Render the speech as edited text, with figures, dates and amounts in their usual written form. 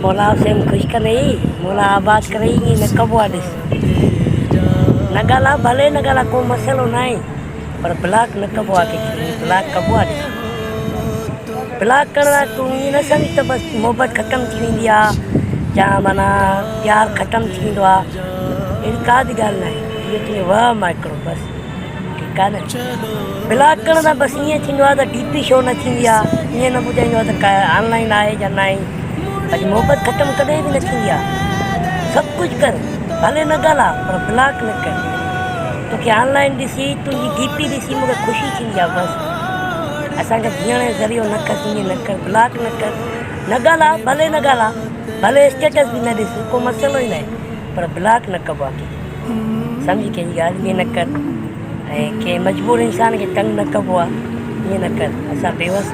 मौला हुसैन ख़ुशि करे मौला आबाद करे ईअं न कबो आहे ॾिस न ॻाल्हाए भले न ॻाल्हाए को मसइलो न आहे पर ब्लॉक न कबो आहे कंहिंखे ब्लॉक कबो आहे ॾिस ब्लॉक करण लाइ तूं ईअं न सम्झ त बसि मोहबत ख़तमु थी वेंदी आहे या माना प्यारु ख़तमु थी वेंदो आहे अहिड़ी का बि ॻाल्हि न आहे इहो तुंहिंजो वहम आहे हिकिड़ो बसि ठीकु आहे न ब्लॉक करण सां बसि ईअं थींदो आहे त डीपी छो न थींदी आहे ईअं न ॿुधाईंदो आहे त का ऑनलाइन आहे या न आहे अॼु मोहबत ख़तमु कॾहिं बि न थींदी आहे सभु कुझु कर भले न ॻाल्हाए पर ब्लॉक न कर तोखे ऑनलाइन ॾिसी तुंहिंजी डीपी ॾिसी मूंखे ख़ुशी थींदी आहे बसि असांखे जीअण जो ज़रियो न कर ईअं न कर ब्लॉक न कर न ॻाल्हाए भले न ॻाल्हाए भले स्टेटस बि न ॾिस को मसइलो ई न आहे पर ब्लॉक न कबो आहे कंहिंखे सम्झी कंहिंजी ॻाल्हि ईअं न कर ऐं कंहिं मजबूर इंसान खे तंग न कबो आहे ईअं न कर असां बेवस